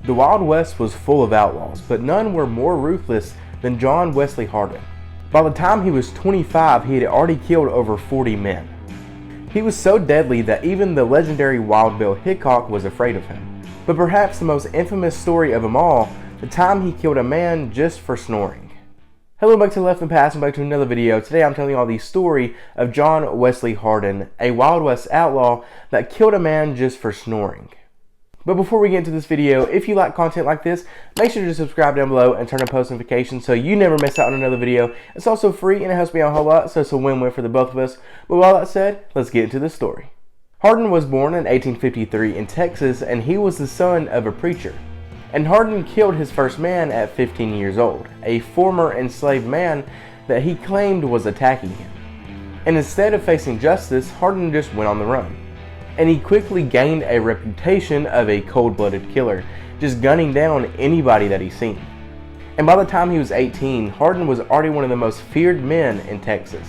The Wild West was full of outlaws, but none were more ruthless than John Wesley Hardin. By the time he was 25, he had already killed over 40 men. He was so deadly that even the legendary Wild Bill Hickok was afraid of him. But perhaps the most infamous story of them all, the time he killed a man just for snoring. Hello, back to Left and Past and back to another video. Today I'm telling you all the story of John Wesley Hardin, a Wild West outlaw that killed a man just for snoring. But before we get into this video, if you like content like this, make sure to subscribe down below and turn on post notifications so you never miss out on another video. It's also free and it helps me out a whole lot, so it's a win-win for the both of us. But with all that said, let's get into the story. Hardin was born in 1853 in Texas, and he was the son of a preacher. And Hardin killed his first man at 15 years old, a former enslaved man that he claimed was attacking him. And instead of facing justice, Hardin just went on the run. And he quickly gained a reputation of a cold-blooded killer, just gunning down anybody that he seen. And by the time he was 18, Hardin was already one of the most feared men in Texas.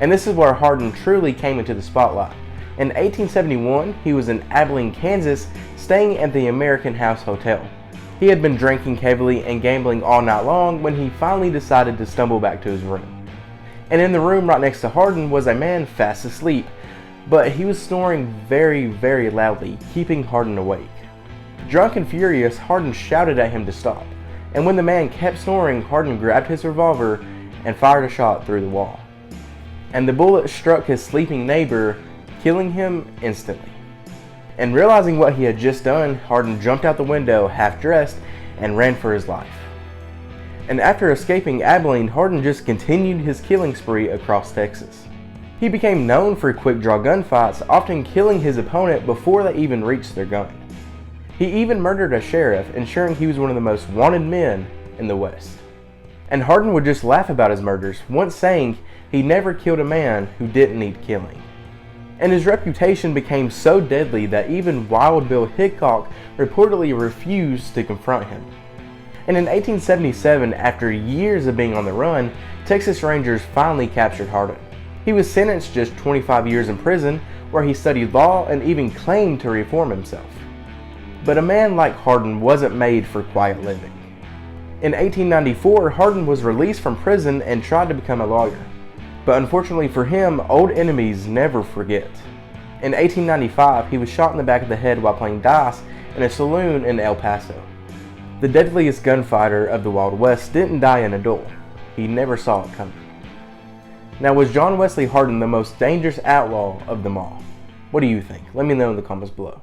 And this is where Hardin truly came into the spotlight. In 1871, he was in Abilene, Kansas, staying at the American House Hotel. He had been drinking heavily and gambling all night long when he finally decided to stumble back to his room. And in the room right next to Hardin was a man fast asleep, but he was snoring very, very loudly, keeping Hardin awake. Drunk and furious, Hardin shouted at him to stop. And when the man kept snoring, Hardin grabbed his revolver and fired a shot through the wall. And the bullet struck his sleeping neighbor, killing him instantly. And realizing what he had just done, Hardin jumped out the window, half dressed, and ran for his life. And after escaping Abilene, Hardin just continued his killing spree across Texas. He became known for quick draw gunfights, often killing his opponent before they even reached their gun. He even murdered a sheriff, ensuring he was one of the most wanted men in the West. And Hardin would just laugh about his murders, once saying he never killed a man who didn't need killing. And his reputation became so deadly that even Wild Bill Hickok reportedly refused to confront him. And in 1877, after years of being on the run, Texas Rangers finally captured Hardin. He was sentenced just 25 years in prison, where he studied law and even claimed to reform himself. But a man like Hardin wasn't made for quiet living. In 1894, Hardin was released from prison and tried to become a lawyer. But unfortunately for him, old enemies never forget. In 1895, he was shot in the back of the head while playing dice in a saloon in El Paso. The deadliest gunfighter of the Wild West didn't die in a duel. He never saw it coming. Now, was John Wesley Hardin the most dangerous outlaw of them all? What do you think? Let me know in the comments below.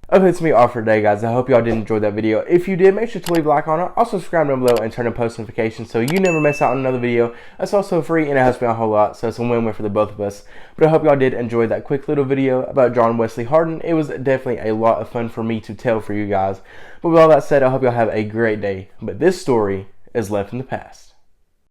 Okay, that's me all for today, guys. I hope y'all did enjoy that video. If you did, make sure to leave a like on it. Also, subscribe down below and turn on post notifications so you never miss out on another video. That's also free and it helps me out a whole lot, so it's a win-win for the both of us. But I hope y'all did enjoy that quick little video about John Wesley Hardin. It was definitely a lot of fun for me to tell for you guys. But with all that said, I hope y'all have a great day. But this story is left in the past.